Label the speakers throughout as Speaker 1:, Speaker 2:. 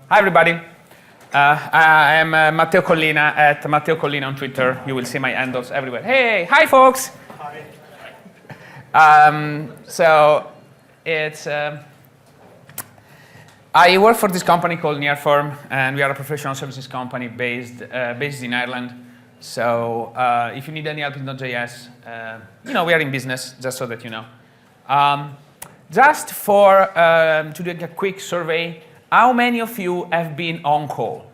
Speaker 1: Hi, everybody. I am Matteo Collina at Matteo Collina on Twitter. You will see my handles everywhere. Hey, hi, folks. Hi. So it's I work for this company called Nearform, and we are a professional services company based in Ireland. So if you need any help with Node.js, we are in business, just so that you know. Just for to do a quick survey, how many of you have been on call?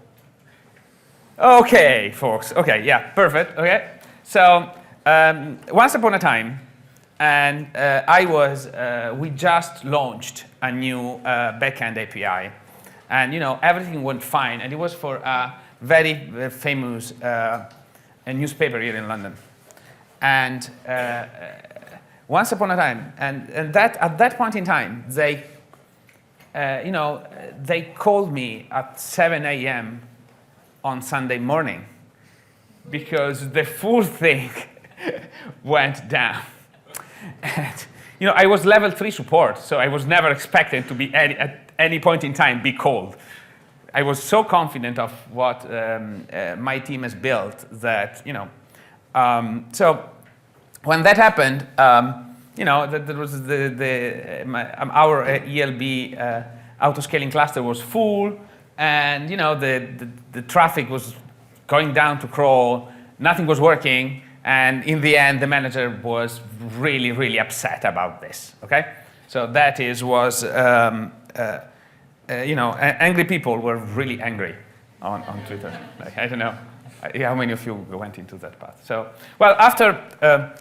Speaker 1: Okay, folks. Okay, yeah, perfect. Okay, so once upon a time, and we just launched a new backend API, and everything went fine, and it was for a very famous a newspaper here in London, and once upon a time, and that at that point in time, they called me at 7 a.m. on Sunday morning because the full thing went down. And, I was level 3 support, so I was never expected to be at any point in time be called. I was so confident of what my team has built that, so when that happened, there was our ELB autoscaling cluster was full, and the traffic was going down to crawl, nothing was working, and in the end, the manager was really, really upset about this. Okay, so that was angry people were really angry on Twitter. Like, I don't know how many of you went into that path. So, well, after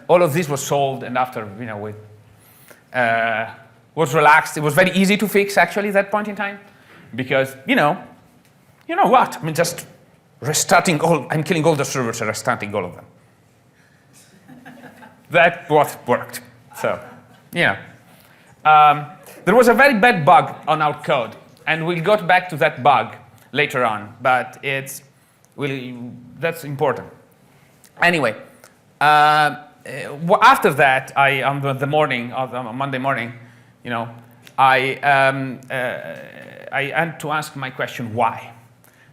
Speaker 1: all of this was solved, and after we was relaxed, it was very easy to fix actually at that point in time, because you know what? I mean, just restarting I'm killing all the servers and restarting all of them. That what worked. So, there was a very bad bug on our code, and we'll go back to that bug later on, but that's important. Anyway, after that, on the morning of Monday morning, I had to ask my question, why?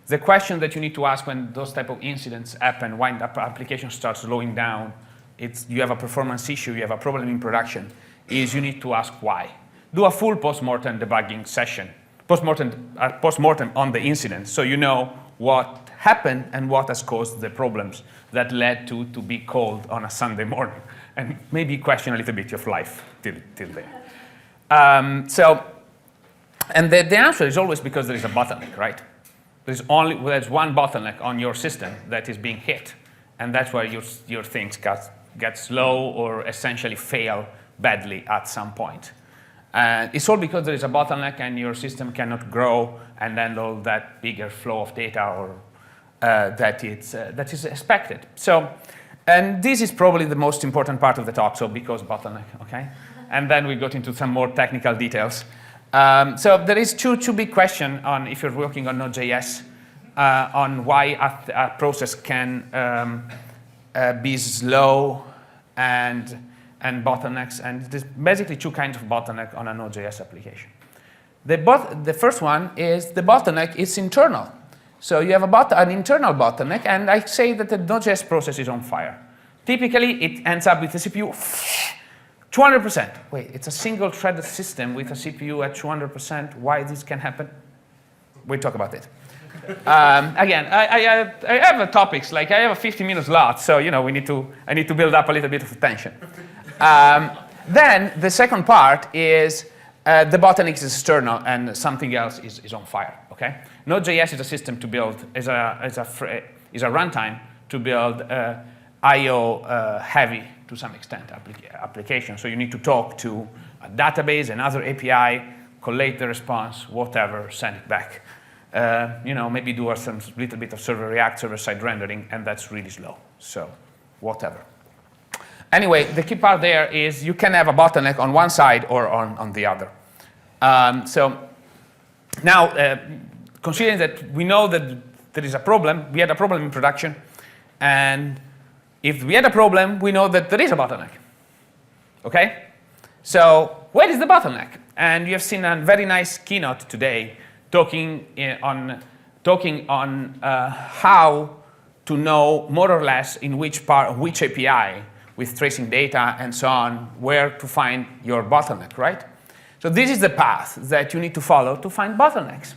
Speaker 1: The question that you need to ask when those type of incidents happen, when the application starts slowing down, you have a performance issue, you have a problem in production, is you need to ask why. Do a full post-mortem debugging session, post-mortem on the incident, so you know what happened and what has caused the problems that led to be called on a Sunday morning, and maybe question a little bit of life till then. And the answer is always because there is a bottleneck, right? There's one bottleneck on your system that is being hit, and that's why your things get slow or essentially fail badly at some point. It's all because there is a bottleneck and your system cannot grow and handle that bigger flow of data or that is expected. So, and this is probably the most important part of the talk, so because bottleneck, okay? And then we got into some more technical details. So there is two big questions on if you're working on Node.js on why a process can be slow and bottlenecks, and there's basically two kinds of bottleneck on a Node.js application. The first one is the bottleneck is internal. So you have an internal bottleneck, and I say that the Node.js process is on fire. Typically, it ends up with the CPU 200%. Wait, it's a single-threaded system with a CPU at 200%. Why this can happen? We'll talk about it. Again, I have topics, like I have a 50-minute slot, so I need to build up a little bit of attention. Then the second part is the bottleneck is external and something else is on fire. Okay, Node.js is a system to build, is a runtime to build I/O heavy to some extent application. So you need to talk to a database, another API, collate the response, whatever, send it back. Maybe do some little bit of server-side rendering, and that's really slow. So, whatever. Anyway, the key part there is you can have a bottleneck on one side or on the other. So now, considering that we know that there is a problem, we had a problem in production, and if we had a problem, we know that there is a bottleneck. Okay? So where is the bottleneck? And you have seen a very nice keynote today talking on how to know more or less in which API with tracing data and so on, where to find your bottleneck, right? So this is the path that you need to follow to find bottlenecks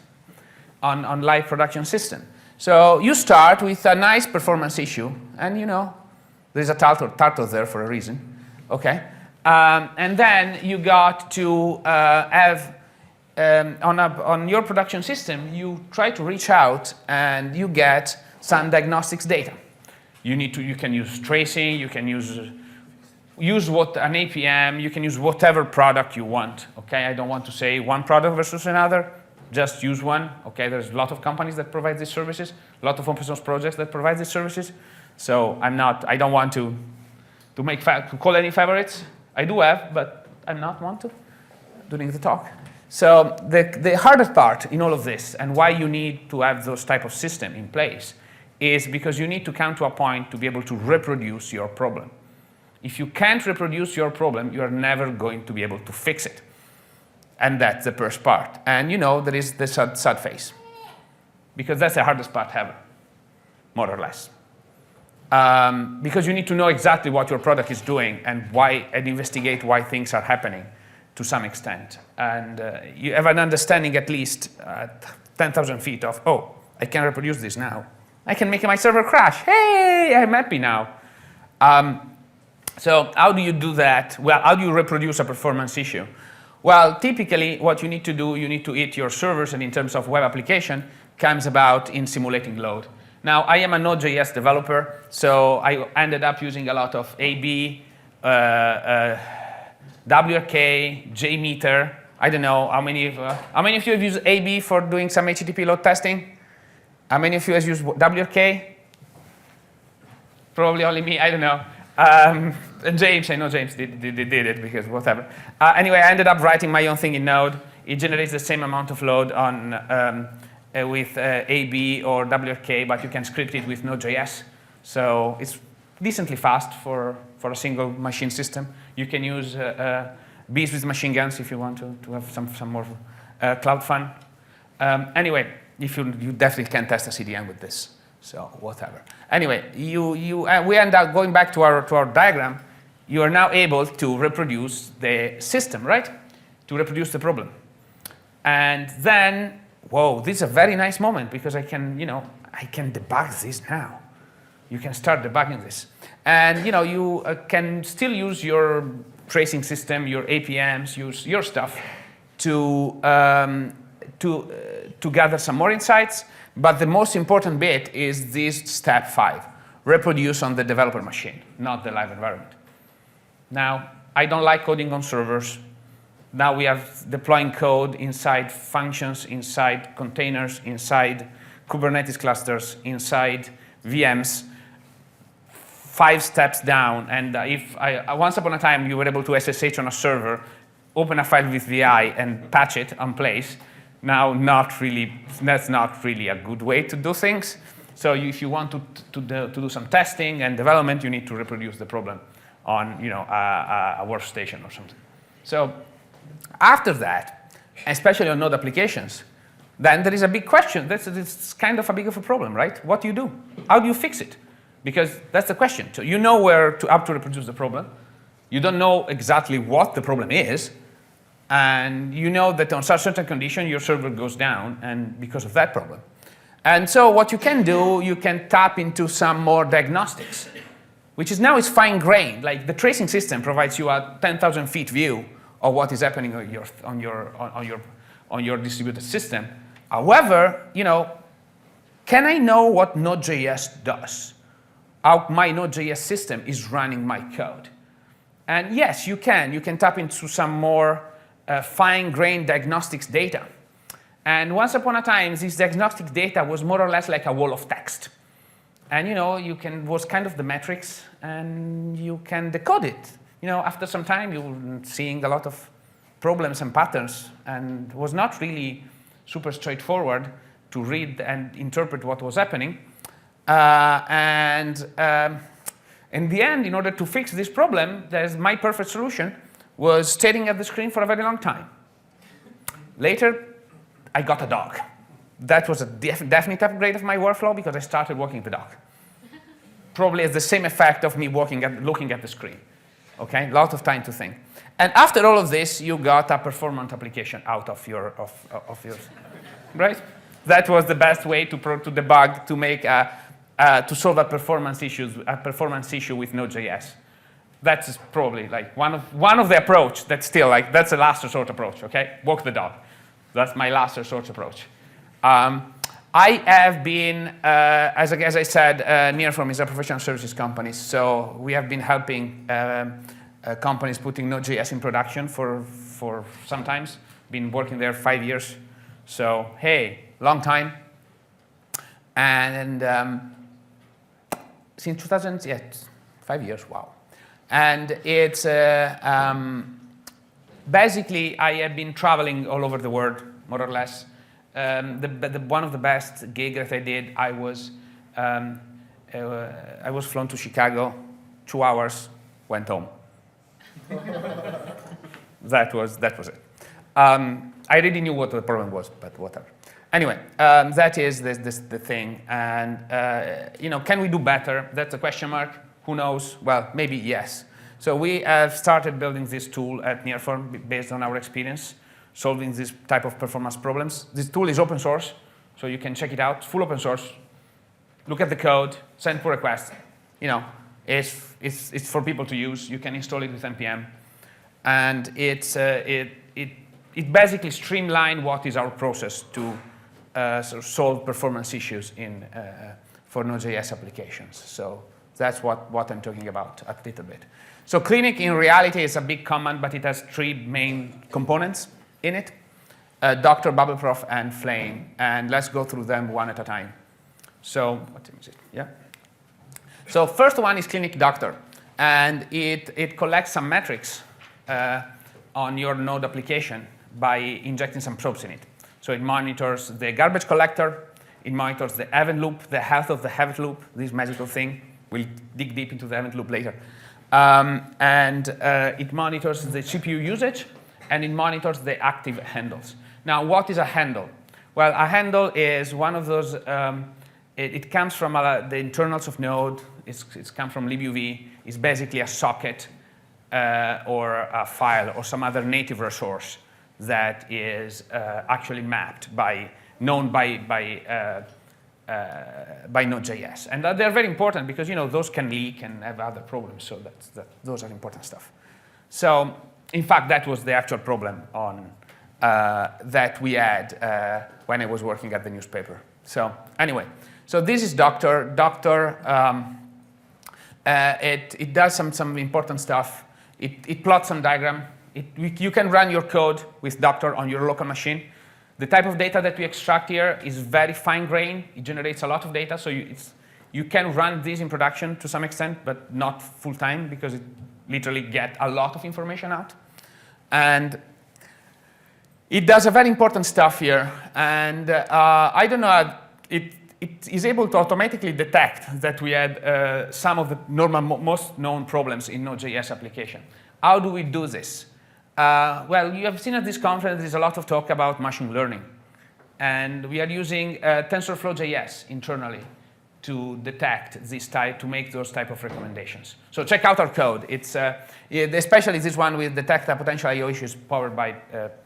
Speaker 1: on live production system. So you start with a nice performance issue, and there's a turtle there for a reason, okay? And then you got to have, on your production system, you try to reach out and you get some diagnostics data. You can use tracing, you can use what an APM, you can use whatever product you want, okay? I don't want to say one product versus another, just use one, okay? There's a lot of companies that provide these services, a lot of open source projects that provide these services. So I don't want to call any favorites. I do have, but I'm not want to during the talk. So the hardest part in all of this, and why you need to have those type of system in place, is because you need to come to a point to be able to reproduce your problem. If you can't reproduce your problem, you are never going to be able to fix it. And that's the first part. And there is the sad phase, because that's the hardest part ever, more or less. Because you need to know exactly what your product is doing and investigate why things are happening to some extent. And you have an understanding at least at 10,000 feet of, oh, I can reproduce this now. I can make my server crash. Hey, I'm happy now. So how do you do that? Well, how do you reproduce a performance issue? Well, typically what you need to do, you need to hit your servers, and in terms of web application, comes about in simulating load. Now, I am a Node.js developer, so I ended up using a lot of AB, WRK, JMeter. I don't know how many of you have used AB for doing some HTTP load testing? How many of you have used WRK? Probably only me, I don't know. James, I know James did it because whatever. Anyway, I ended up writing my own thing in Node. It generates the same amount of load on with AB or WRK, but you can script it with Node.js. So it's decently fast for a single machine system. You can use bees with machine guns if you want to have some more cloud fun. Anyway, you definitely can test a CDN with this. So whatever. Anyway, we end up going back to our diagram. You are now able to reproduce the system, right? To reproduce the problem. And then, whoa, this is a very nice moment because I can debug this now. You can start debugging this. And you can still use your tracing system, your APMs, use your stuff to gather some more insights. But the most important bit is this step 5, reproduce on the developer machine, not the live environment. Now, I don't like coding on servers. Now we are deploying code inside functions, inside containers, inside Kubernetes clusters, inside VMs, 5 steps down. And if once upon a time you were able to SSH on a server, open a file with VI and patch it on place, now that's not really a good way to do things. So if you want to do some testing and development, you need to reproduce the problem on a workstation or something. So after that, especially on Node applications, then there is a big question. It's kind of a big of a problem, right? What do you do? How do you fix it? Because that's the question. So you know how to reproduce the problem. You don't know exactly what the problem is. And you know that on such certain condition, your server goes down, and because of that problem. And so what you can do, you can tap into some more diagnostics, which is now is fine-grained. Like the tracing system provides you a 10,000 feet view of what is happening on your distributed system. However, can I know what Node.js does? How my Node.js system is running my code? And yes, you can. You can tap into some more fine-grained diagnostics data. And once upon a time, this diagnostic data was more or less like a wall of text. And was kind of the metrics, and you can decode it. After some time, you were seeing a lot of problems and patterns, and it was not really super straightforward to read and interpret what was happening. In the end, in order to fix this problem, my perfect solution was staring at the screen for a very long time. Later, I got a dog. that was a definite upgrade of my workflow because I started working the doc. Probably has the same effect of me looking at the screen. Okay, a lot of time to think. And after all of this, you got a performant application out of yours, right? That was the best way to debug, to make to solve a performance issue with Node.js. That's probably like one of the approach that's still like, that's a last resort approach, okay? Walk the dog. That's my last resort approach. I have been, as I said, Nearform is a professional services company, so we have been helping companies putting Node.js in production for sometimes. Been working there 5 years, so hey, long time. And since 2000, yeah, 5 years, wow. And it's basically I have been traveling all over the world, more or less. One of the best gigs that I did, I was flown to Chicago, 2 hours, went home. That was it. I really knew what the problem was, but whatever. Anyway, that is the thing. And can we do better? That's a question mark. Who knows? Well, maybe yes. So we have started building this tool at Nearform based on our experience, solving this type of performance problems. This tool is open source, so you can check it out. It's full open source. Look at the code, send pull requests. It's for people to use. You can install it with NPM, and it basically streamlines what is our process to solve performance issues for Node.js applications. So that's what I'm talking about a little bit. So Clinic in reality is a big command, but it has 3 main components in it: Doctor, Bubbleprof, and Flame. And let's go through them one at a time. So what is it? Yeah. So first one is Clinic Doctor, and it collects some metrics on your Node application by injecting some probes in it. So it monitors the garbage collector, it monitors the event loop, the health of the event loop, this magical thing. We'll dig deep into the event loop later. And it monitors the CPU usage, and it monitors the active handles. Now, what is a handle? Well, a handle is one of those, it comes from the internals of Node. It's come from libuv. It's basically a socket or a file or some other native resource that is actually mapped known by Node.js. And they're very important because those can leak and have other problems. So those are important stuff. So in fact, that was the actual problem that we had when I was working at the newspaper. So anyway, so this is Doctor. Doctor, it does some important stuff. It plots some diagram. You can run your code with Doctor on your local machine. The type of data that we extract here is very fine-grained. It generates a lot of data, so you can run this in production to some extent, but not full-time because it literally gets a lot of information out. And it does a very important stuff here. And I don't know, it is able to automatically detect that we had some of the most known problems in Node.js application. How do we do this? Well, you have seen at this conference there's a lot of talk about machine learning. And we are using TensorFlow.js internally to detect this type, to make those type of recommendations. So check out our code. It's especially this one with detect a potential I/O issues powered by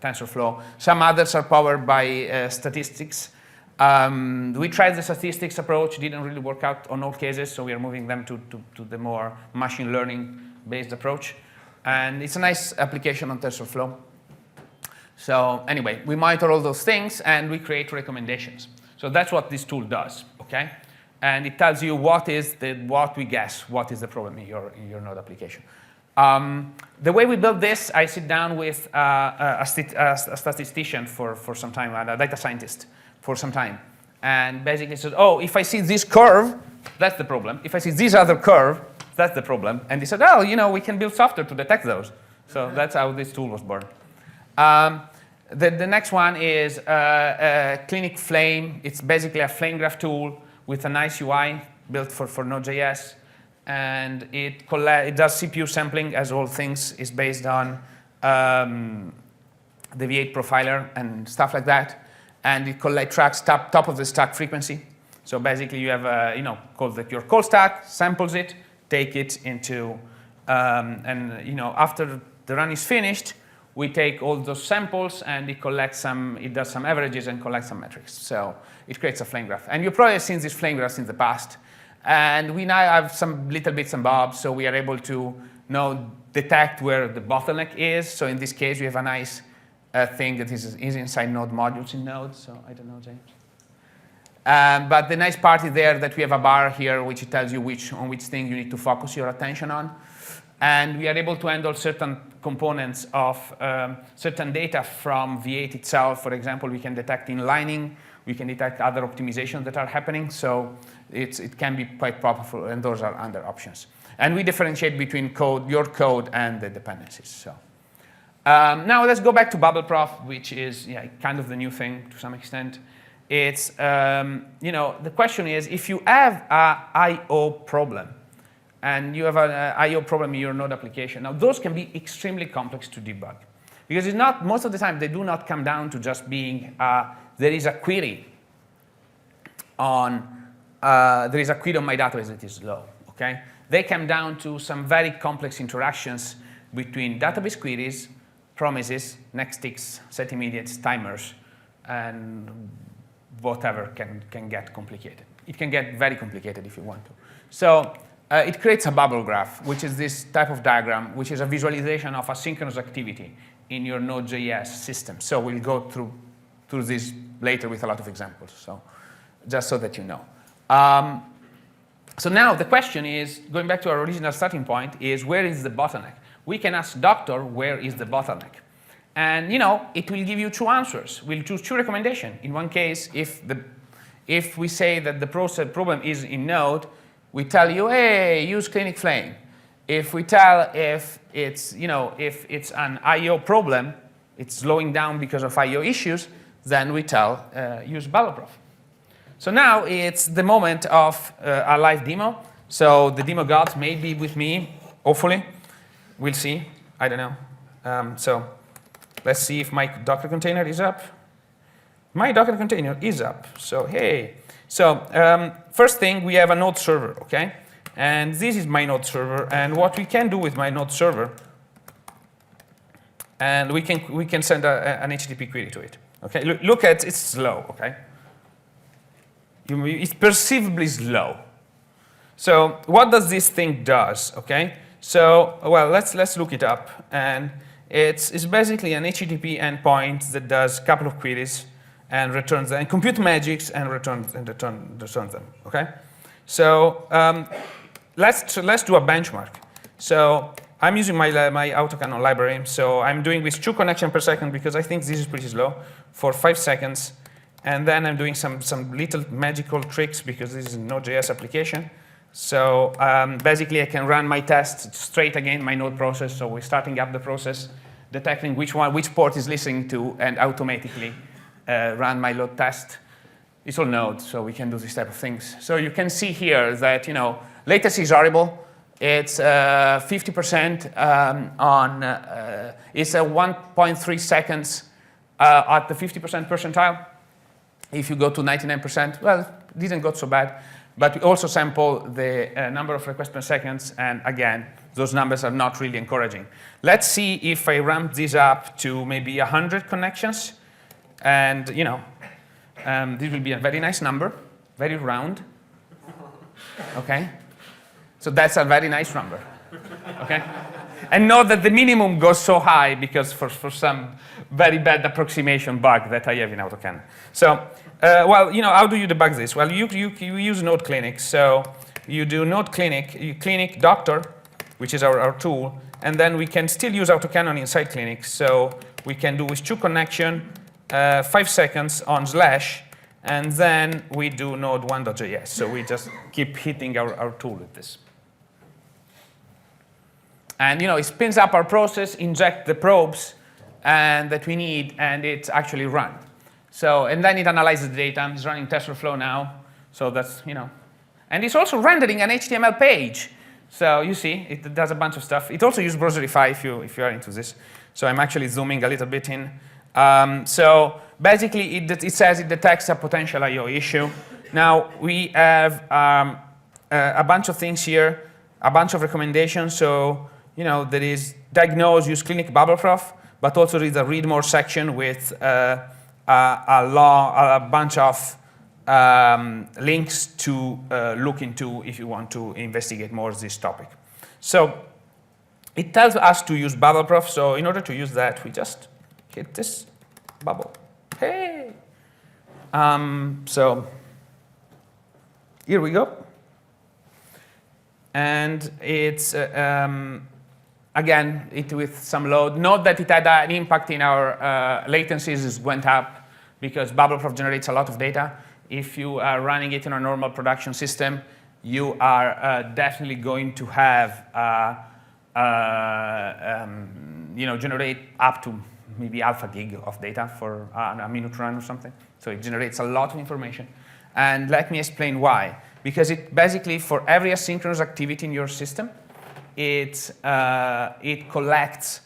Speaker 1: TensorFlow. Some others are powered by statistics. We tried the statistics approach, didn't really work out on all cases, so we are moving them to the more machine learning based approach. And it's a nice application on TensorFlow. So anyway, we monitor all those things and we create recommendations. So that's what this tool does, okay? And it tells you what is the problem in your Node application. The way we build this, I sit down with a statistician for some time, and a data scientist for some time, and basically says, oh, if I see this curve, that's the problem. If I see this other curve, that's the problem. And they said, oh, we can build software to detect those. So that's how this tool was born. The next one is Clinic Flame. It's basically a flame graph tool with a nice UI built for Node.js. And it does CPU sampling, as all things is based on the V8 profiler and stuff like that. and it tracks top of the stack frequency. So basically, you have your call stack, samples it, take it into, and after the run is finished, we take all those samples and it does some averages and collects some metrics. So it creates a flame graph. And you've probably seen this flame graph in the past. And we now have some little bits and bobs, so we are able to now detect where the bottleneck is. So in this case, we have a nice thing that is inside Node modules in Node. So I don't know, James. But the nice part is there that we have a bar here which tells you on which thing you need to focus your attention on. And we are able to handle certain components of certain data from V8 itself. For example, we can detect inlining. We can detect other optimizations that are happening. So it can be quite powerful, and those are under options. And we differentiate between your code and the dependencies. So now let's go back to BubbleProf, which is kind of the new thing to some extent. It's, the question is, if you have an I/O problem, and you have an I/O problem in your Node application, now those can be extremely complex to debug. Because it's not, most of the time, they do not come down to just being, there is a query on my database that is slow, okay? They come down to some very complex interactions between database queries, promises, next ticks, set immediates, timers, and whatever can get complicated. It can get very complicated if you want to. So it creates a bubble graph, which is this type of diagram, which is a visualization of asynchronous activity in your Node.js system. So we'll go through this later with a lot of examples, so just so that you know. So now the question is, going back to our original starting point, is where is the bottleneck? We can ask doctor, where is the bottleneck? And it will give you two answers. We'll choose two recommendations. In one case, if we say that the problem is in Node, we tell you, hey, use Clinic Flame. If we tell if it's an I/O problem, it's slowing down because of I/O issues, then we tell use BubbleProf. So now it's the moment of a live demo. So the demo gods may be with me, hopefully. We'll see. I don't know. So let's see if my Docker container is up. My Docker container is up. So hey. So first thing, we have a Node server, okay? And this is my Node server. And what we can do with my Node server, and we can send an HTTP query to it. Okay, look at it's slow. Okay, it's perceivably slow. So what does this thing does? Okay, so well let's look it up, and it's basically an HTTP endpoint that does a couple of queries and returns them, and compute magics and returns them. Okay, so let's do a benchmark. So I'm using my autocannon library. So I'm doing with 2 connections per second because I think this is pretty slow for 5 seconds. And then I'm doing some little magical tricks because this is a Node.js application. So basically, I can run my test straight again, my Node process. So we're starting up the process, detecting which port is listening to, and automatically run my load test. It's all Node, so we can do this type of things. So you can see here that latency is horrible. It's 50% it's 1.3 seconds at the 50% percentile. If you go to 99%, well, it didn't go so bad. But we also sample the number of requests per second, and again, those numbers are not really encouraging. Let's see if I ramp this up to maybe 100 connections, and this will be a very nice number, very round. Okay, so that's a very nice number. Okay, and note that the minimum goes so high because for some very bad approximation bug that I have in AutoCAN. So. How do you debug this? Well, you use Node Clinic. So you do Node Clinic, Clinic Doctor, which is our tool, and then we can still use autocannon inside Clinic. So we can do with 2 connection, 5 seconds on /, and then we do Node1.js. So we just keep hitting our tool with this. And it spins up our process, inject the probes that we need, and it's actually run. So, and then it analyzes the data. It's running TensorFlow now. So that's, And it's also rendering an HTML page. So you see, it does a bunch of stuff. It also uses Browserify if you are into this. So I'm actually zooming a little bit in. So basically, it says it detects a potential I/O issue. Now we have a bunch of things here, a bunch of recommendations. So there is diagnose, use Clinic bubble-proof, but also there is a read more section with a bunch of links to look into if you want to investigate more this topic. So it tells us to use bubble-proof. So in order to use that, we just hit this bubble. Hey! So here we go. And it's, again, with some load. Note that it had an impact in our latencies. It went up because bubble-proof generates a lot of data. If you are running it in a normal production system, you are definitely going to have generate up to maybe half a gig of data for a minute run or something. So it generates a lot of information. And let me explain why. Because it basically, for every asynchronous activity in your system, it collects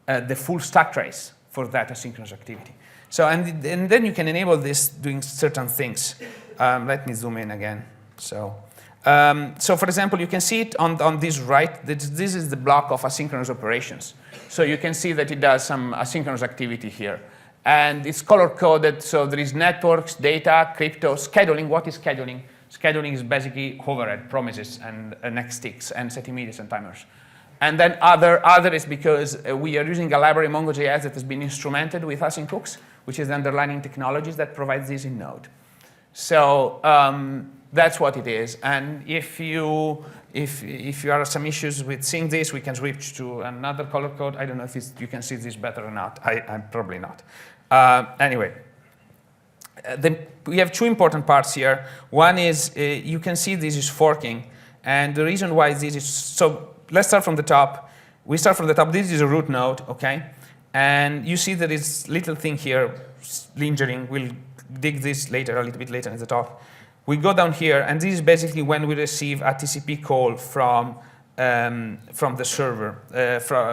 Speaker 1: the full stack trace for that asynchronous activity. So and then you can enable this doing certain things. Let me zoom in again. So for example, you can see it on this right. This is the block of asynchronous operations. So you can see that it does some asynchronous activity here. And it's color-coded, so there is networks, data, crypto, scheduling. What is scheduling? Scheduling is basically overhead, promises, and next ticks, and set immediates and timers. And then other is because we are using a library, Mongo.js, that has been instrumented with async hooks, which is the underlying technologies that provides this in Node. So that's what it is. And if you have some issues with seeing this, we can switch to another color code. I don't know if you can see this better or not. I'm probably not. Anyway, we have two important parts here. One is you can see this is forking. And the reason why this is, so let's start from the top. We start from the top. This is a root node, OK? And you see that this little thing here, lingering. We'll dig this later, a little bit later at the top. We go down here, and this is basically when we receive a TCP call from the server,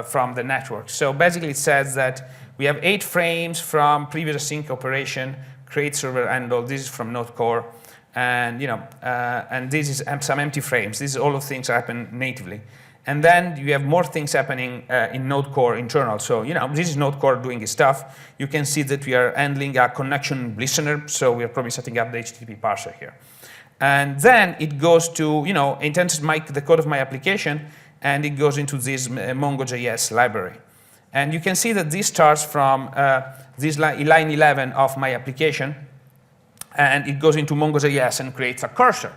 Speaker 1: from the network. So basically it says that we have 8 frames from previous async operation, create server handle. This is from Node Core. And and this is some empty frames. This is all of things happen natively. And then you have more things happening in Node Core internal. So this is Node Core doing its stuff. You can see that we are handling a connection listener. So we are probably setting up the HTTP parser here. And then it goes to, it enters the code of my application, and it goes into this Mongo.js library. And you can see that this starts from this line 11 of my application, and it goes into Mongo.js and creates a cursor.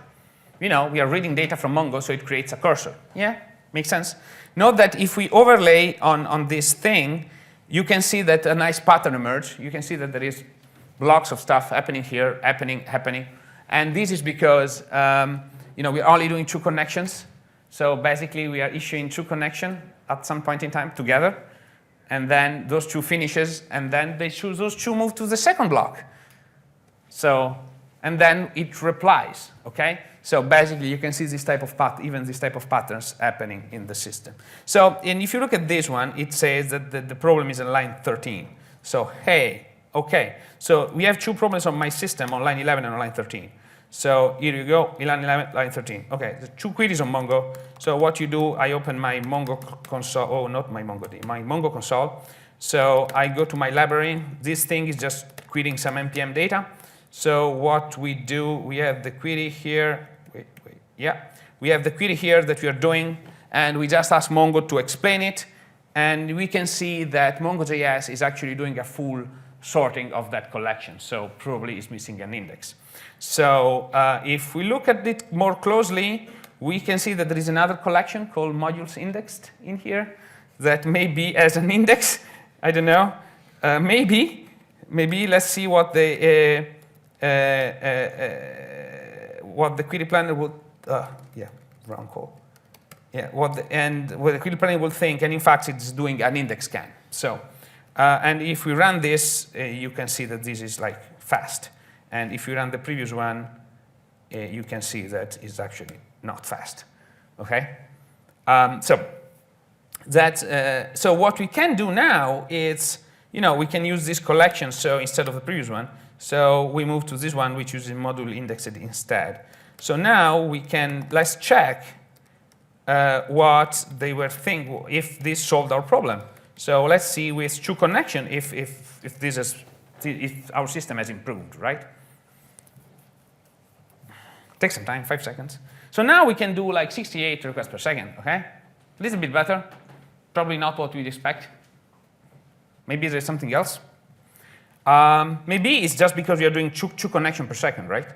Speaker 1: We are reading data from Mongo, so it creates a cursor. Yeah, makes sense? Note that if we overlay on this thing, you can see that a nice pattern emerges. You can see that there is blocks of stuff happening here, happening. And this is because we're only doing 2 connections. So basically, we are issuing 2 connections at some point in time together. And then those 2 finishes, and then those 2 move to the second block. So, and then it replies, OK? So basically, you can see this type of even this type of patterns happening in the system. So, and if you look at this one, it says that the problem is on line 13. So, hey, OK. So we have 2 problems on my system on line 11 and on line 13. So here you go, line 11, line 13. OK, the 2 queries on Mongo. So what you do, I open my Mongo console. Oh, not my Mongo, my Mongo console. So I go to my library. This thing is just querying some npm data. So what we do, we have the query here. Yeah. We have the query here that we are doing, and we just ask Mongo to explain it. And we can see that Mongo.js is actually doing a full sorting of that collection. So probably it's missing an index. So if we look at it more closely, we can see that there is another collection called modules indexed in here that maybe as an index. I don't know. Maybe let's see what the query planner would. Wrong call. Yeah, what the query planner will think, and in fact, it's doing an index scan. So, and if we run this, you can see that this is like fast. And if you run the previous one, you can see that it's actually not fast. Okay. So what we can do now is we can use this collection so instead of the previous one. So we move to this one, which uses module indexed instead. So now let's check what they were thinking, if this solved our problem. So let's see with toConnection if our system has improved, right? Take some time, 5 seconds. So now we can do like 68 requests per second, okay? A little bit better. Probably not what we'd expect. Maybe there's something else. Maybe it's just because we are doing two connection per second, right?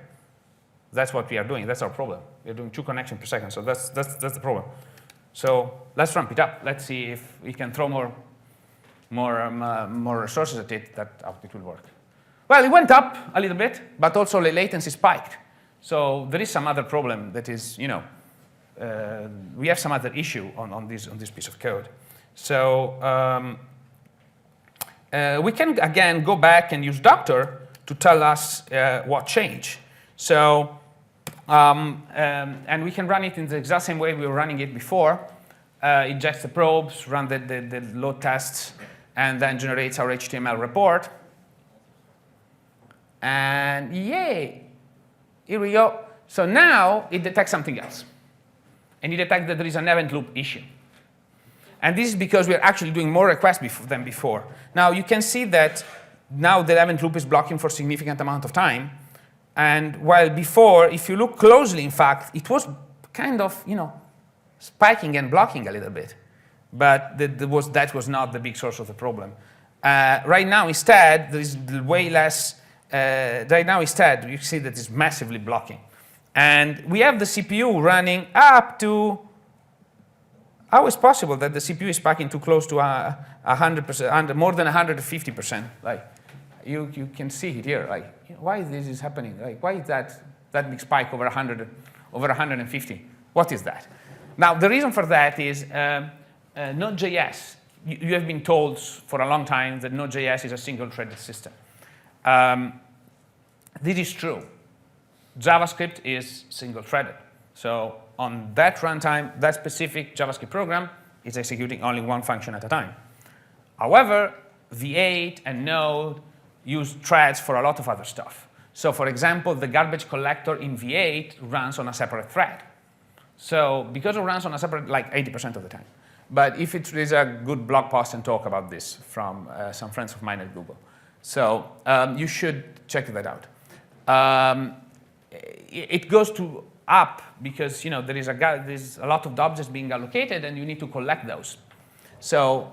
Speaker 1: That's what we are doing. That's our problem. We are doing 2 connections per second, so that's the problem. So let's ramp it up. Let's see if we can throw more resources at it, that it will work. Well, it went up a little bit, but also the latency spiked. So there is some other problem that is, we have some other issue on this piece of code. So we can, again, go back and use Doctor to tell us what changed. So, and we can run it in the exact same way we were running it before. Injects the probes, run the load tests, and then generates our HTML report. And yay, here we go. So now it detects something else. And it detects that there is an event loop issue. And this is because we're actually doing more requests than before. Now you can see that now the event loop is blocking for a significant amount of time. And while before, if you look closely, in fact, it was kind of, spiking and blocking a little bit. But that was not the big source of the problem. Right now, instead, there is way less. Right now, instead, you see that it's massively blocking. And we have the CPU running up to, how is it possible that the CPU is spiking too close to 100%, more than 150%? Like, you can see it here. Like, why this is happening? Like, why is that big spike over 100, over 150? What is that? Now, the reason for that is Node.js. You have been told for a long time that Node.js is a single-threaded system. This is true. JavaScript is single-threaded. So on that runtime, that specific JavaScript program is executing only one function at a time. However, V8 and Node use threads for a lot of other stuff. So for example, the garbage collector in V8 runs on a separate thread. So because it runs on a separate, like 80% of the time. But if it is a good blog post and talk about this from some friends of mine at Google. So you should check that out. It goes to up because there's a lot of objects being allocated and you need to collect those. So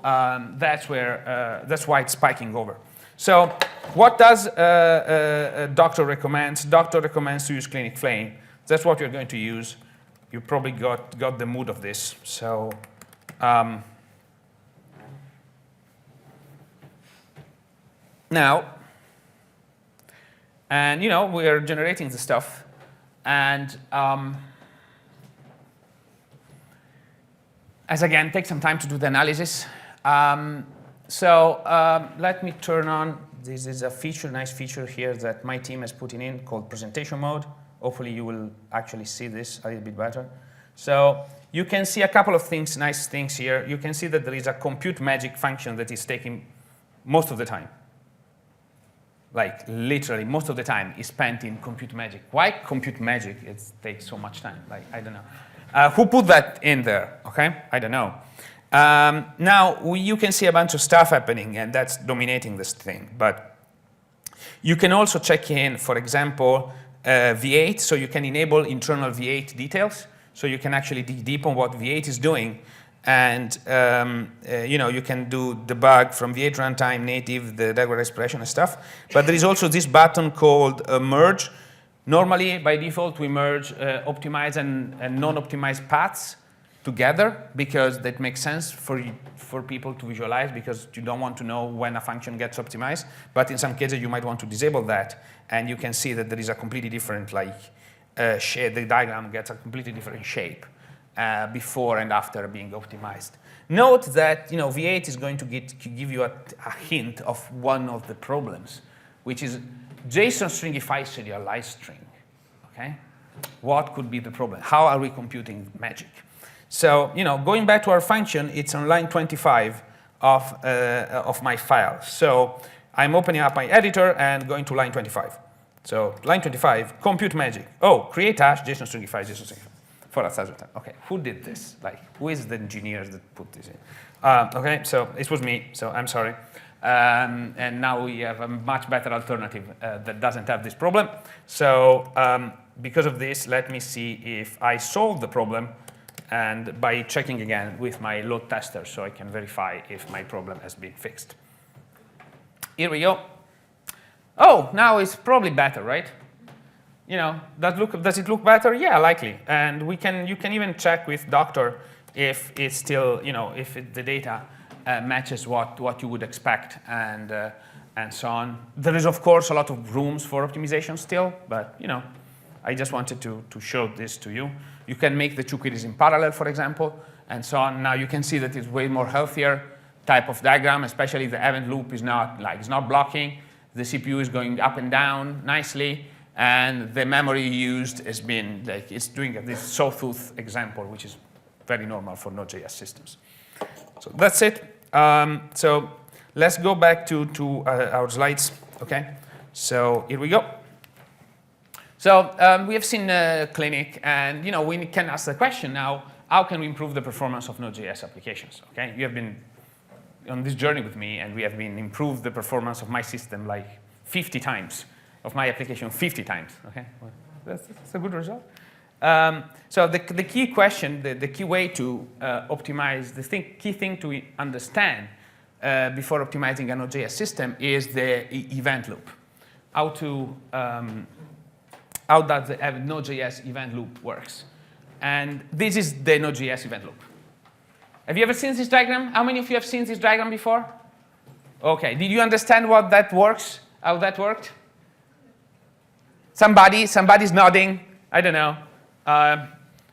Speaker 1: that's why it's spiking over. So what does Doctor recommend? Doctor recommends to use Clinic Flame. That's what you're going to use. You probably got the mood of this. So now, and we are generating the stuff, and as again, take some time to do the analysis. Let me turn on. This is a feature, nice feature here that my team has put in called presentation mode. Hopefully you will actually see this a little bit better. So you can see a couple of things, nice things here. You can see that there is a compute magic function that is taking most of the time. Like literally most of the time is spent in compute magic. Why compute magic? It takes so much time. Like, I don't know. Who put that in there? Okay, I don't know. Now you can see a bunch of stuff happening, and that's dominating this thing. But you can also check in, for example, V8. So you can enable internal V8 details. So you can actually dig deep on what V8 is doing. And you can do debug from V8 runtime, native, the regular expression and stuff. But there is also this button called merge. Normally, by default, we merge optimized and non-optimized paths together because that makes sense for people to visualize because you don't want to know when a function gets optimized. But in some cases, you might want to disable that. And you can see that there is a completely different shape. The diagram gets a completely different shape. Before and after being optimized. Note that V8 is going to give you a hint of one of the problems, which is JSON stringify serialized string. Okay, what could be the problem? How are we computing magic? So going back to our function, it's on line 25 of my file. So I'm opening up my editor and going to line 25. So line 25, compute magic. Oh, create hash, JSON stringify, JSON stringify. For 1,000 times. Okay, who did this? Like, who is the engineers that put this in? Okay, so it was me, so I'm sorry. And now we have a much better alternative that doesn't have this problem. So because of this, let me see if I solve the problem, and by checking again with my load tester so I can verify if my problem has been fixed. Here we go. Oh, now it's probably better, right? You know, does it look better? Yeah, likely. And you can even check with Doctor if it's still, you know, if the data matches what you would expect and so on. There is, of course, a lot of rooms for optimization still, but, you know, I just wanted to show this to you. You can make the two queries in parallel, for example, and so on. Now you can see that it's way more healthier type of diagram, especially the event loop is not blocking. The CPU is going up and down nicely. And the memory used has been, like, it's doing this sawtooth example, which is very normal for Node.js systems. So that's it. So let's go back to our slides, okay? So here we go. So we have seen Clinic, and you know, we can ask the question now, how can we improve the performance of Node.js applications, okay? You have been on this journey with me, and we have been improved the performance of my system like 50 times. Of my application 50 times, okay? Well, that's a good result. So the key question, the key way to optimize, key thing to understand before optimizing a Node.js system is the event loop. How does the Node.js event loop works? And this is the Node.js event loop. Have you ever seen this diagram? How many of you have seen this diagram before? Okay, did you understand what that works, how that worked? Somebody's nodding. I don't know.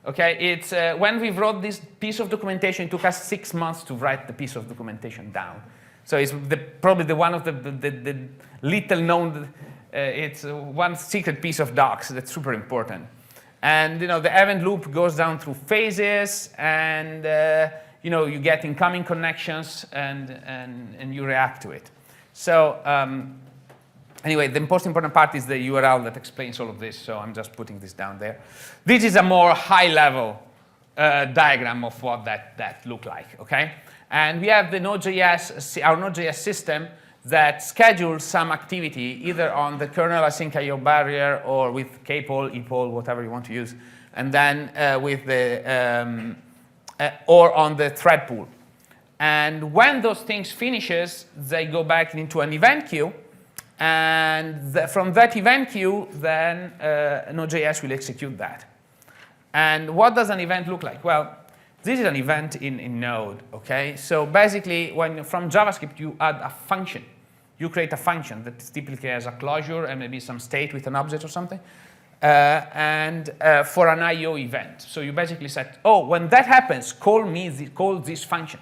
Speaker 1: Okay, it's when we wrote this piece of documentation, it took us 6 months to write the piece of documentation down. So it's probably one of the little known. It's one secret piece of docs that's super important. And you know, the event loop goes down through phases, and you know, you get incoming connections, and you react to it. So. Anyway, the most important part is the URL that explains all of this, so I'm just putting this down there. This is a more high-level diagram of what that looked like, okay? And we have the our Node.js system that schedules some activity either on the kernel async IO barrier or with kpoll, epoll, whatever you want to use, and then with the or on the thread pool. And when those things finishes, they go back into an event queue. And from that event queue, then Node.js will execute that. And what does an event look like? Well, this is an event in Node, okay? So basically, when from JavaScript, you add a function. You create a function that typically has a closure and maybe some state with an object or something, and for an I/O event. So you basically said, oh, when that happens, call this function.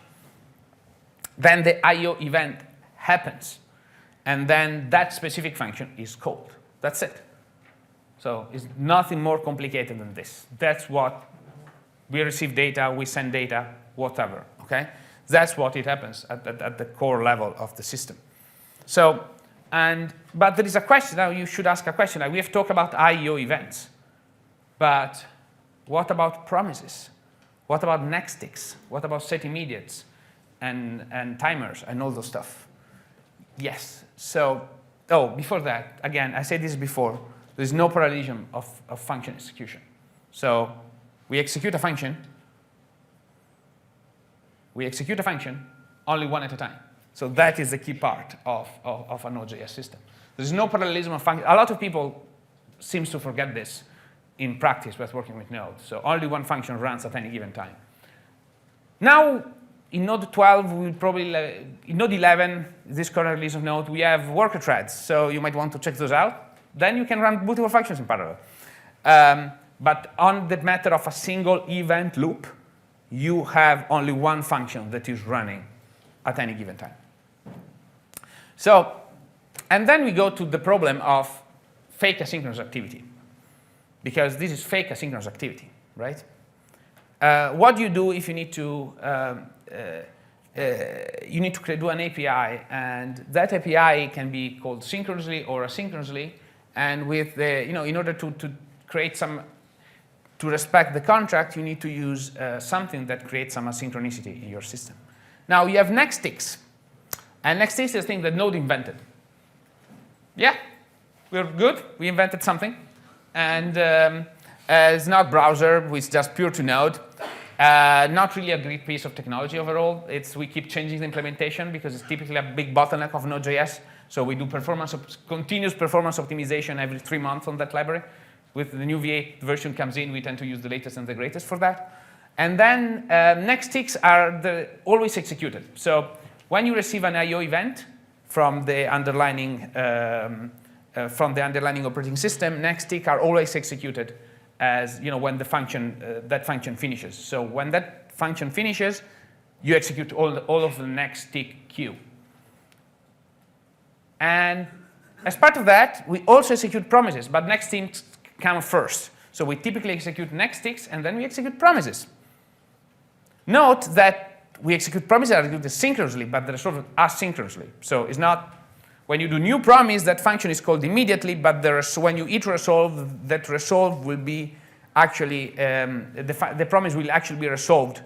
Speaker 1: Then the I/O event happens. And then that specific function is called. That's it. So it's nothing more complicated than this. That's what we receive data, we send data, whatever. Okay? That's what it happens at the core level of the system. So, but there is a question. Now you should ask a question. Like, we have talked about I/O events, but what about promises? What about next ticks? What about set immediates and timers and all those stuff? Yes. So, before that, again, I said this before, there's no parallelism of function execution. So we execute a function only one at a time. So that is the key part of a Node.js system. There's no parallelism of function. A lot of people seem to forget this in practice with working with Node. So only one function runs at any given time. Now, in Node 12, we probably, in Node 11, this current release of Node, we have worker threads. So you might want to check those out. Then you can run multiple functions in parallel. But on the matter of a single event loop, you have only one function that is running at any given time. So, and then we go to the problem of fake asynchronous activity. Because this is fake asynchronous activity, right? What do you do if you need to you need to do an API, and that API can be called synchronously or asynchronously. And with the, in order to create some, to respect the contract, you need to use something that creates some asynchronicity in your system. Now you have nextticks, and nextticks is a thing that Node invented. Yeah, we're good. We invented something, and it's not browser. It's just pure to Node. Not really a great piece of technology overall. We keep changing the implementation because it's typically a big bottleneck of Node.js. So we do continuous performance optimization every 3 months on that library. With the new V8 version comes in, we tend to use the latest and the greatest for that. And then nextticks are always executed. So when you receive an I/O event from the underlying operating system, nexttick are always executed as when the function that function finishes. So when that function finishes, you execute all of the nexttick queue. And as part of that, we also execute promises, but nextticks come first. So we typically execute nextticks, and then we execute promises. Note that we execute promises that are executed synchronously, but they're resolved asynchronously. So it's not when you do new promise, that function is called immediately, but when you hit resolve, that resolve will be actually, the promise will actually be resolved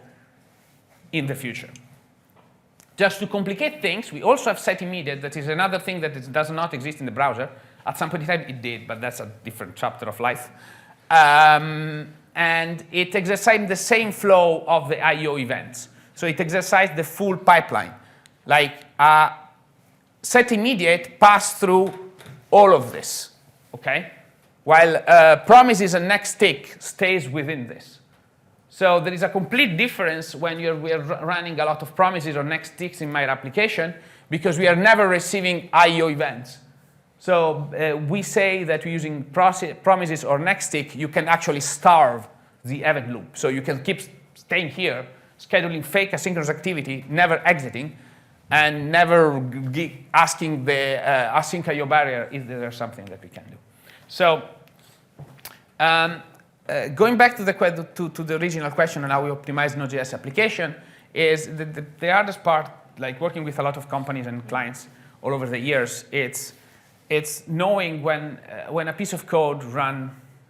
Speaker 1: in the future. Just to complicate things, we also have setImmediate. That is another thing that does not exist in the browser. At some point in time, it did, but that's a different chapter of life. And it exercises the same flow of the I/O events. So it exercises the full pipeline. Like setImmediate pass through all of this, okay? While promises and nexttick stays within this. So there is a complete difference when we're running a lot of promises or nextticks in my application, because we are never receiving I/O events. So we say that we're using promises or nexttick, you can actually starve the event loop. So you can keep staying here, scheduling fake asynchronous activity, never exiting, and never asking the async I/O barrier if there's something that we can do. So going back to the original question on how we optimize Node.js application, is the hardest part, like working with a lot of companies and clients all over the years, it's knowing when a piece of code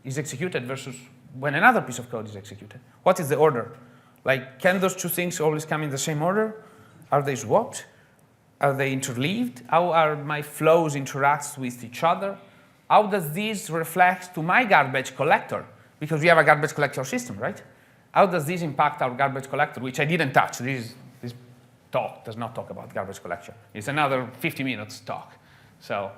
Speaker 1: is executed versus when another piece of code is executed. What is the order? Like, can those two things always come in the same order? Are they swapped? Are they interleaved? How are my flows interact with each other? How does this reflect to my garbage collector? Because we have a garbage collector system, right? How does this impact our garbage collector, which I didn't touch? This talk does not talk about garbage collection. It's another 50 minutes talk. So,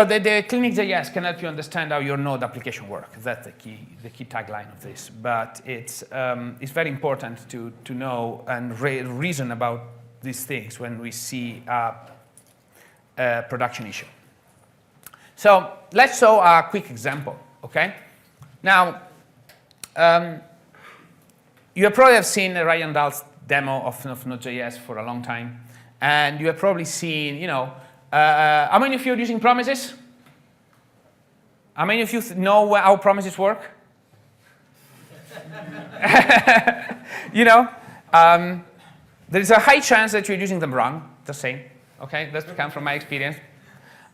Speaker 1: the Clinic.js can help you understand how your Node application works. That's the key tagline of this. But it's very important to know and reason about these things when we see a production issue. So let's show a quick example, okay? Now, you probably have seen Ryan Dahl's demo of Node.js for a long time. And you have probably seen, how many of you are using promises? How many of you know how promises work? There is a high chance that you're using them wrong, just saying. Okay, that's come from my experience.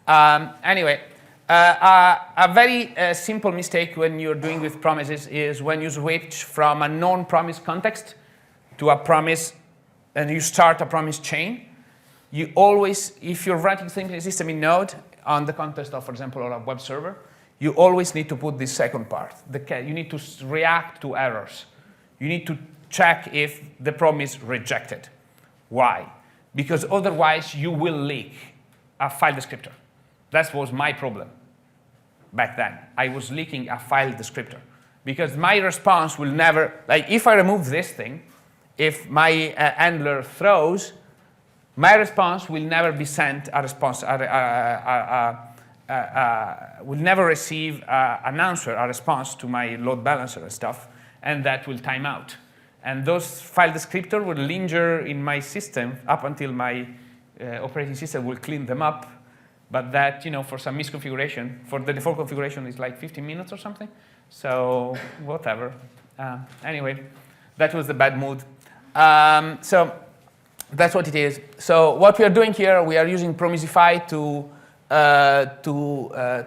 Speaker 1: Anyway, a very simple mistake when you're doing with promises is when you switch from a non-promise context to a promise, and you start a promise chain. You always, if you're writing a system in Node on the context of, for example, a web server, you always need to put this second part. You need to react to errors. You need to check if the promise is rejected. Why? Because otherwise you will leak a file descriptor. That was my problem back then. I was leaking a file descriptor because my response will never, like if I remove this thing, if my handler throws, my response will never be sent a response, will never receive an answer, a response to my load balancer and stuff, and that will time out. And those file descriptors will linger in my system up until my operating system will clean them up. But that, for some misconfiguration, for the default configuration, is like 15 minutes or something. So whatever. Anyway, that was the bad mood. So that's what it is. So what we are doing here, we are using Promisify to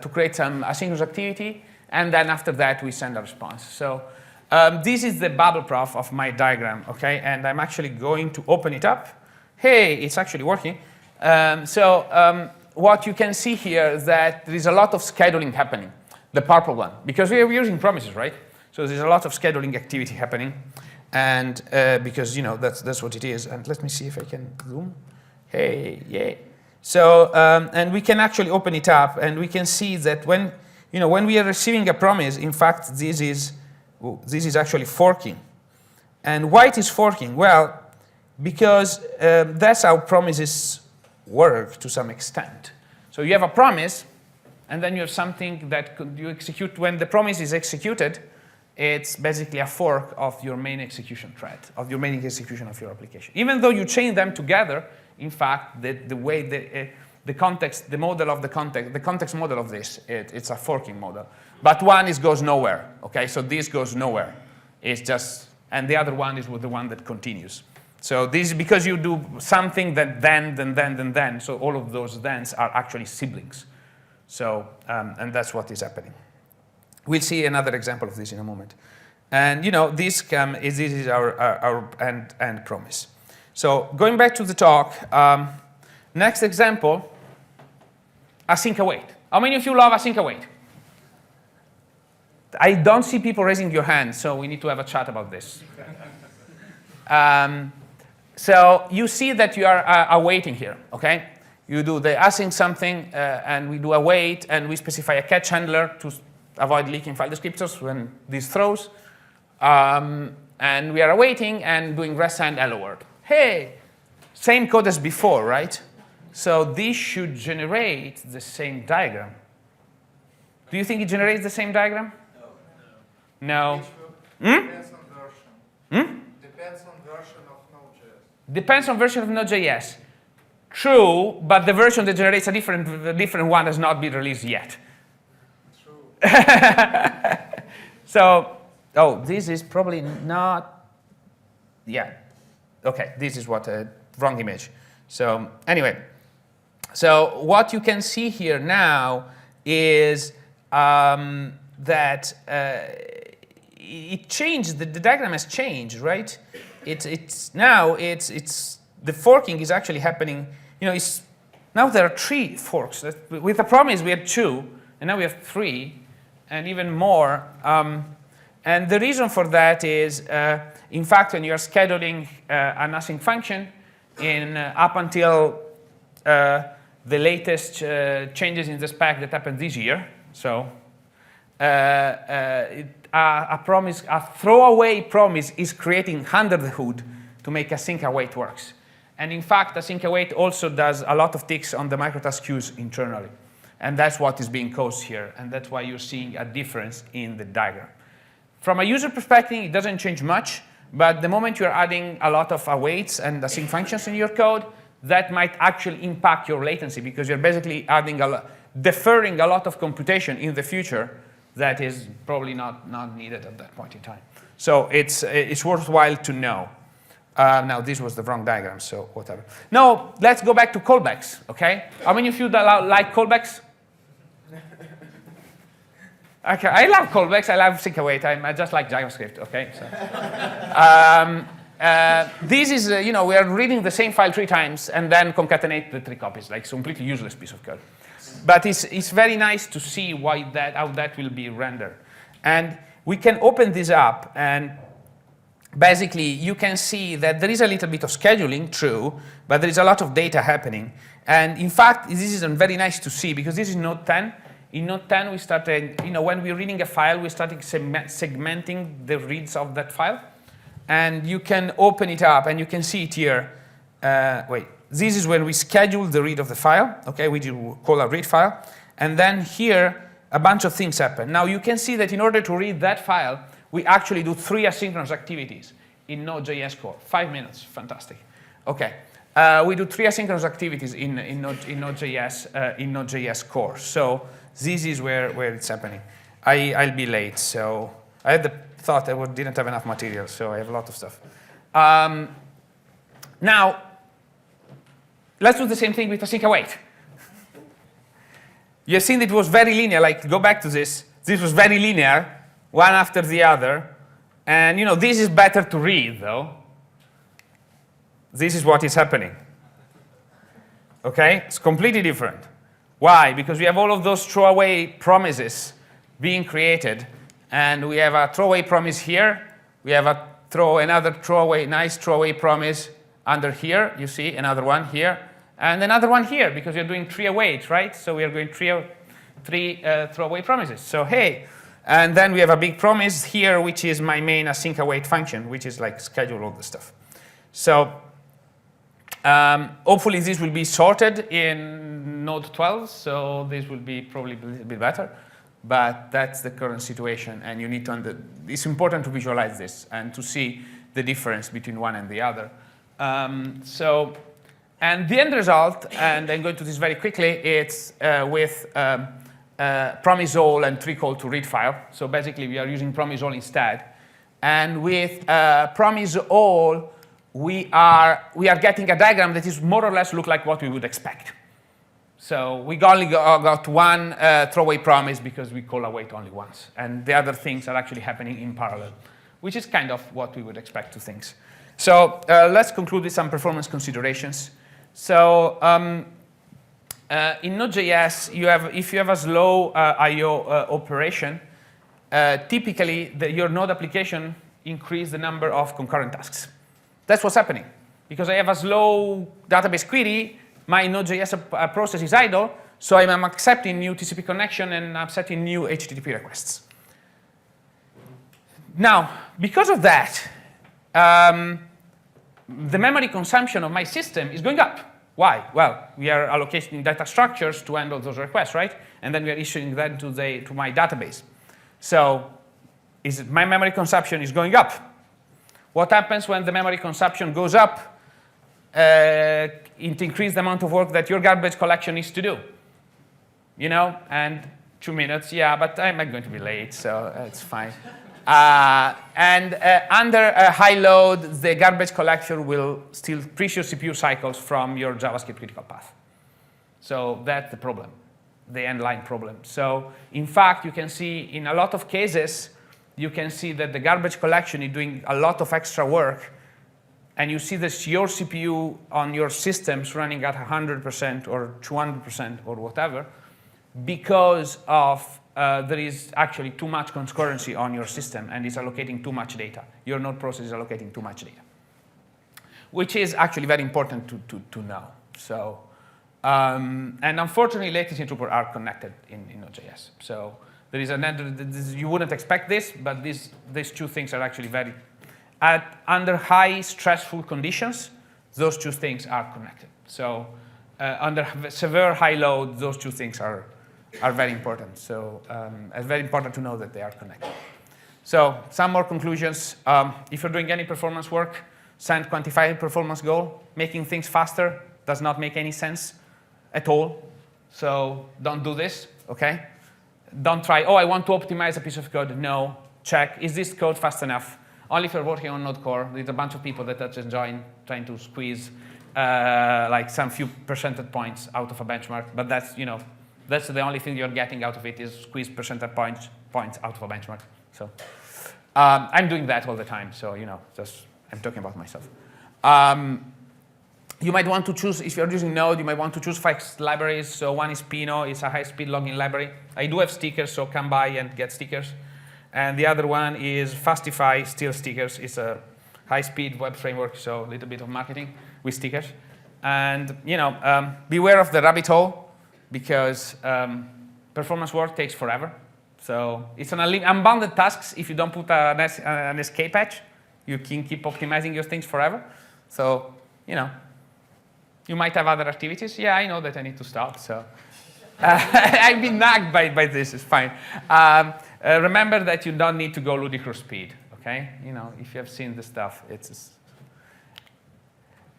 Speaker 1: create some asynchronous activity, and then after that we send a response. So this is the bubble prof of my diagram, okay? And I'm actually going to open it up. Hey, it's actually working. What you can see here is that there is a lot of scheduling happening, the purple one, because we are using promises, right? So there's a lot of scheduling activity happening, and because that's what it is. And let me see if I can zoom. Hey, yay! So and we can actually open it up, and we can see that when we are receiving a promise, in fact, this is actually forking. And why it is forking? Well, because that's how promises work to some extent. So you have a promise, and then you have something that you execute. When the promise is executed, it's basically a fork of your main execution thread, of your main execution of your application. Even though you chain them together, in fact, the way the context model of this, it's a forking model. But one goes nowhere, okay? So this goes nowhere. It's just, and the other one is the one that continues. So this is because you do something that then. So all of those thens are actually siblings. So, and that's what is happening. We'll see another example of this in a moment. And this is our end promise. So going back to the talk, next example, async await. How many of you love async await? I don't see people raising your hands, so we need to have a chat about this. So you see that you are awaiting here, okay? You do the async something, and we do await, and we specify a catch handler to avoid leaking file descriptors when this throws. And we are awaiting and doing rest and hello world. Hey, same code as before, right? So this should generate the same diagram. Do you think it generates the same diagram? No.
Speaker 2: Depends on version. Depends on version of Node.js.
Speaker 1: Depends on version of Node.js. True, but the version that generates a different one has not been released yet.
Speaker 2: True.
Speaker 1: So, this is probably not, yeah. Okay, this is what, wrong image. So anyway, so what you can see here now is that it changed, the diagram has changed, right? The forking is actually happening, now there are 3 forks. With the promise we had 2, and now we have 3, and even more. And the reason for that is, in fact, when you are scheduling an async function, up until the latest changes in the spec that happened this year, so a throwaway promise is creating under the hood to make async await works. And in fact, async await also does a lot of ticks on the microtask queues internally. And that's what is being caused here. And that's why you're seeing a difference in the diagram. From a user perspective, it doesn't change much. But the moment you're adding a lot of awaits and async functions in your code, that might actually impact your latency, because you're basically deferring a lot of computation in the future that is probably not needed at that point in time. So it's worthwhile to know. Now, this was the wrong diagram, so whatever. Now, let's go back to callbacks, OK? How many of you like callbacks? Okay, I love callbacks. I love sync await. I just like JavaScript, OK? So, this is, we are reading the same file 3 times and then concatenate the 3 copies, like it's a completely useless piece of code. But it's very nice to see how that will be rendered. And we can open this up, and basically you can see that there is a little bit of scheduling, true, but there is a lot of data happening. And in fact, this is very nice to see, because this is Node 10. In Node 10, we started, when we're reading a file, we started segmenting the reads of that file. And you can open it up, and you can see it here. This is when we schedule the read of the file. Okay, we do call a read file. And then here, a bunch of things happen. Now, you can see that in order to read that file, we actually do 3 asynchronous activities in Node.js core. 5 minutes, fantastic. Okay, we do 3 asynchronous activities in Node.js core. So this is where it's happening. I'll be late, so I had the thought I didn't have enough material, so I have a lot of stuff. Now, let's do the same thing with async await. You've seen it was very linear. Like, go back to this. This was very linear, one after the other. And this is better to read, though. This is what is happening. OK? It's completely different. Why? Because we have all of those throwaway promises being created. And we have a throwaway promise here. We have another nice throwaway promise under here. You see, another one here. And another one here, because we're doing 3 awaits, right? So we are going three throwaway promises. So hey, and then we have a big promise here, which is my main async await function, which is like schedule all the stuff. So hopefully this will be sorted in Node 12, so this will be probably a little bit better. But that's the current situation, and you need to it's important to visualize this and to see the difference between one and the other. And the end result, and I'm going to this very quickly, it's with promise all and tree call to read file. So basically, we are using promise all instead. And with promise all, we are getting a diagram that is more or less look like what we would expect. So we only got one throwaway promise because we call await only once. And the other things are actually happening in parallel, which is kind of what we would expect to things. So let's conclude with some performance considerations. So in Node.js, if you have a slow I/O operation, typically your Node application increases the number of concurrent tasks. That's what's happening. Because I have a slow database query, my Node.js process is idle, so I'm accepting new TCP connection and I'm setting new HTTP requests. Now, because of that, the memory consumption of my system is going up. Why? Well, we are allocating data structures to handle those requests, right? And then we are issuing them to my database. So my memory consumption is going up. What happens when the memory consumption goes up? It increases the amount of work that your garbage collection needs to do. And 2 minutes, yeah, but I'm not going to be late, so it's fine. Under a high load, the garbage collection will steal precious CPU cycles from your JavaScript critical path. So that's the problem, the end-line problem. So in fact, you can see in a lot of cases, you can see that the garbage collection is doing a lot of extra work, and you see this your CPU on your systems running at 100% or 200% or whatever, because of there is actually too much concurrency on your system and it's allocating too much data. Your node process is allocating too much data, which is actually very important to know. So, and unfortunately, latency and throughput are connected in Node.js. So there is you wouldn't expect this, but these two things are actually very, under high stressful conditions, those two things are connected. So under severe high load, those two things are very important. So it's very important to know that they are connected. So some more conclusions. If you're doing any performance work, send quantified performance goal. Making things faster does not make any sense at all. So don't do this, OK? Don't try, oh, I want to optimize a piece of code. No, check, is this code fast enough? Only if you're working on Node Core. There's a bunch of people that are just trying to squeeze like some few percentage points out of a benchmark. But that's, that's the only thing you're getting out of it is squeeze percentage points out of a benchmark. So I'm doing that all the time. So, just I'm talking about myself. You might want to choose, if you're using Node, you might want to choose 5 libraries. So one is Pino, it's a high-speed login library. I do have stickers, so come by and get stickers. And the other one is Fastify, still stickers. It's a high-speed web framework, so a little bit of marketing with stickers. And beware of the rabbit hole, because performance work takes forever. So it's an unbounded tasks. If you don't put an escape patch, you can keep optimizing your things forever. So, you might have other activities. Yeah, I know that I need to stop. So I've been nagged by this. It's fine. Remember that you don't need to go ludicrous speed. Okay? If you have seen the stuff,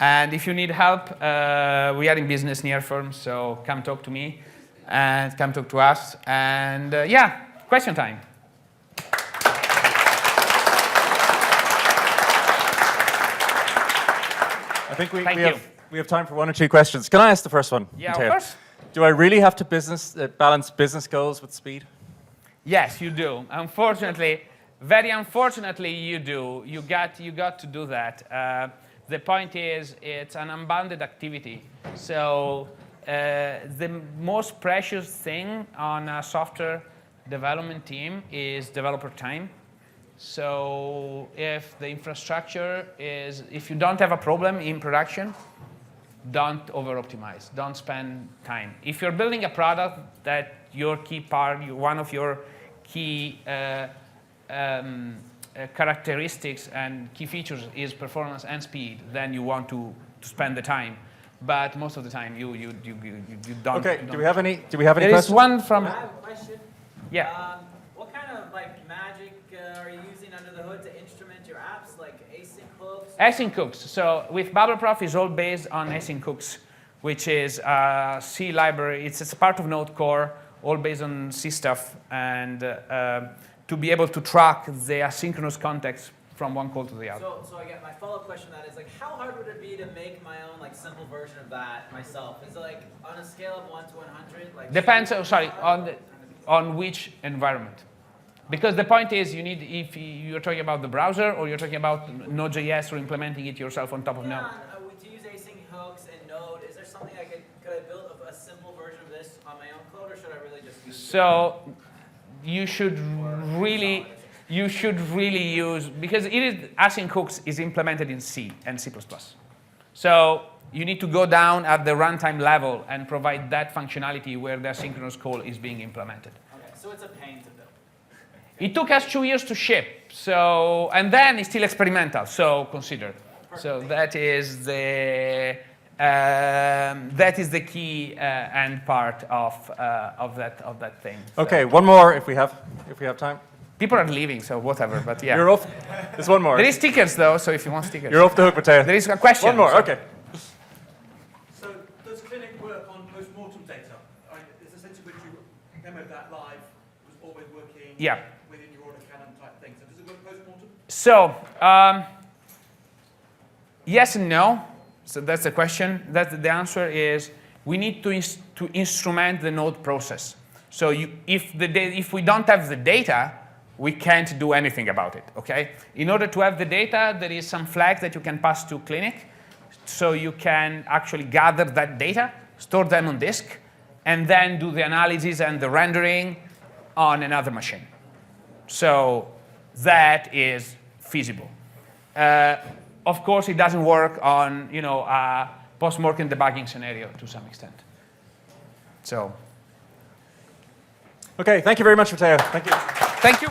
Speaker 1: and if you need help, we are in business near firms, so come talk to me and come talk to us. And yeah, question time.
Speaker 3: I think
Speaker 1: Thank you.
Speaker 3: we have time for 1 or 2 questions. Can I ask the first one?
Speaker 1: Yeah,
Speaker 3: Matteo?
Speaker 1: of course.
Speaker 3: Do I really have to balance business goals with speed?
Speaker 1: Yes, you do. Unfortunately, very unfortunately, you do. You got to do that. The point is, it's an unbounded activity. So the most precious thing on a software development team is developer time. So if the infrastructure if you don't have a problem in production, don't over-optimize. Don't spend time. If you're building a product that your key part, one of your key characteristics and key features is performance and speed, then you want to spend the time. But most of the time, you don't.
Speaker 3: Okay.
Speaker 1: You don't.
Speaker 3: Do we have any questions?
Speaker 1: There is one from.
Speaker 4: I have a question.
Speaker 1: Yeah.
Speaker 4: What kind of magic are you using under the hood to instrument your apps, like async hooks?
Speaker 1: Async hooks. So with BubbleProf is all based on async hooks, which is a C library. It's a part of Node Core, all based on C stuff, and to be able to track the asynchronous context from one call to the other.
Speaker 4: So I get my follow-up question to that is how hard would it be to make my own simple version of that myself? Is it on a scale of 1 to 100?
Speaker 1: Depends. On which environment. Because the point is, you need, if you're talking about the browser or you're talking about Node.js or implementing it yourself on top of Node.
Speaker 4: To use async hooks and Node, is there something could I build a simple version of this on my own code, or should I really just use
Speaker 1: So you should really use, because async hooks is implemented in C and C++. So you need to go down at the runtime level and provide that functionality where the asynchronous call is being implemented.
Speaker 4: Okay, so it's a pain to build.
Speaker 1: It took us 2 years to ship, and then it's still experimental, so consider. So that is the key end part of that thing. So.
Speaker 3: Okay, one more if we have time.
Speaker 1: People are leaving, so whatever. But yeah,
Speaker 3: You're off. There's one more.
Speaker 1: there is stickers though, so if you want stickers,
Speaker 3: You're off the hook, Matteo.
Speaker 1: there is a question.
Speaker 3: One more.
Speaker 1: So.
Speaker 3: Okay.
Speaker 5: So does Clinic work on post-mortem data? Is the sense in which you demoed that live was always working within your order canon type thing? So does it work post-mortem?
Speaker 1: So yes and no. So that's the question. The answer is we need to instrument the node process. So if we don't have the data, we can't do anything about it, okay? In order to have the data, there is some flags that you can pass to Clinic, so you can actually gather that data, store them on disk, and then do the analysis and the rendering on another machine. So that is feasible. Of course, it doesn't work on a post-mortem debugging scenario to some extent. So.
Speaker 3: Okay, thank you very much, Matteo. Thank you.
Speaker 1: Thank you.